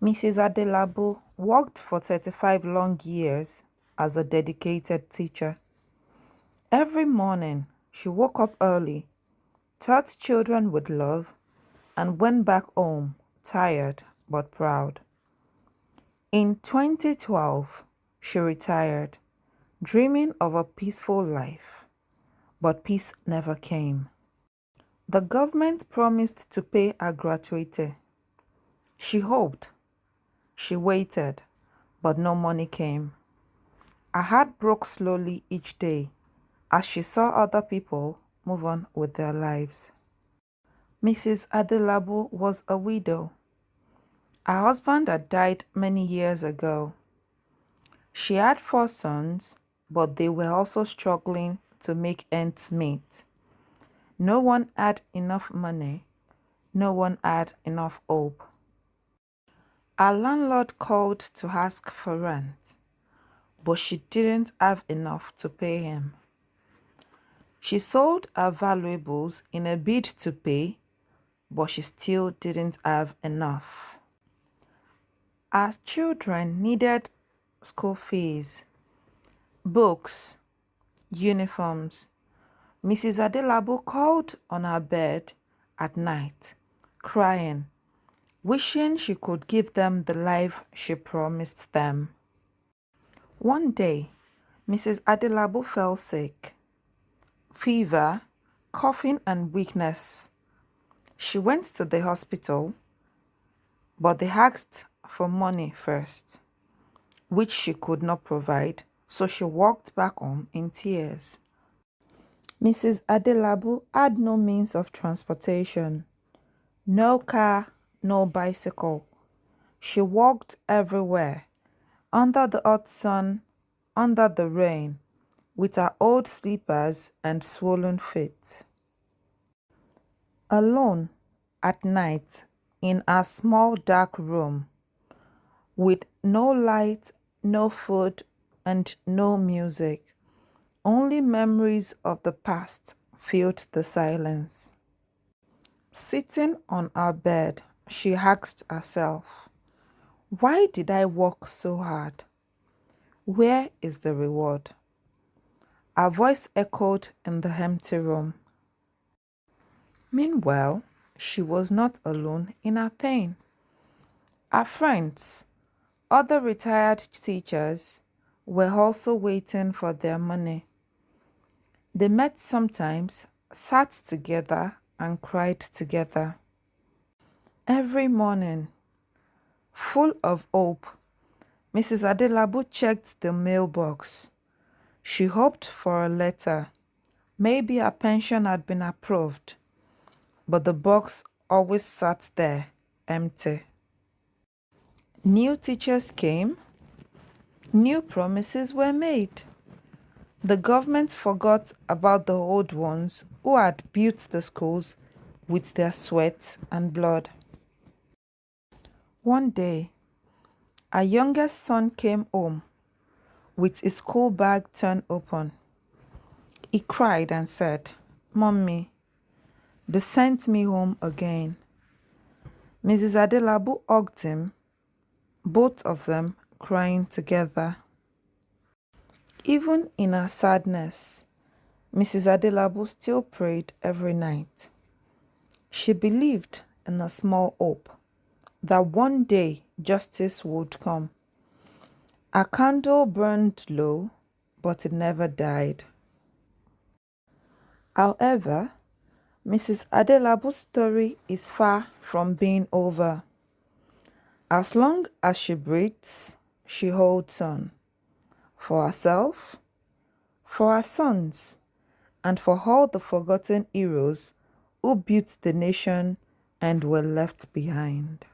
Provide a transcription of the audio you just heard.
Mrs. Adelabu worked for 35 long years as a dedicated teacher. Every morning, she woke up early, taught children with love, and went back home tired but proud. In 2012, she retired, dreaming of a peaceful life, but peace never came. The government promised to pay her gratuity. She hoped, she waited, but no money came. Her heart broke slowly each day as she saw other people move on with their lives. Mrs. Adelabu was a widow. Her husband had died many years ago. She had 4 sons, but they were also struggling to make ends meet. No one had enough money. No one had enough hope. Our landlord called to ask for rent, but she didn't have enough to pay him. She sold her valuables in a bid to pay, but she still didn't have enough. Our children needed school fees, books, uniforms. Mrs. Adelabu called on her bed at night, crying, wishing she could give them the life she promised them. One day, Mrs. Adelabu fell sick. Fever, coughing and weakness. She went to the hospital, but they asked for money first, which she could not provide, so she walked back home in tears. Mrs. Adelabu had no means of transportation. No car, no bicycle. She walked everywhere, under the hot sun, under the rain, with her old slippers and swollen feet. Alone, at night, in her small dark room, with no light, no food, and no music, only memories of the past filled the silence. Sitting on her bed, she asked herself, why did I work so hard? Where is the reward? Her voice echoed in the empty room. Meanwhile, she was not alone in her pain. Her friends, other retired teachers, were also waiting for their money. They met sometimes, sat together, and cried together. Every morning, full of hope, Mrs. Adelabu checked the mailbox. She hoped for a letter. Maybe her pension had been approved, but the box always sat there, empty. New teachers came. New promises were made. The government forgot about the old ones who had built the schools with their sweat and blood. One day, our youngest son came home with his school bag turned open. He cried and said, "Mommy, they sent me home again." Mrs. Adelabu hugged him, both of them crying together. Even in her sadness, Mrs. Adelabu still prayed every night. She believed in a small hope that one day justice would come. A candle burned low, but it never died. However, Mrs. Adelabu's story is far from being over. As long as she breathes, she holds on. For herself, for her sons, and for all the forgotten heroes who built the nation and were left behind.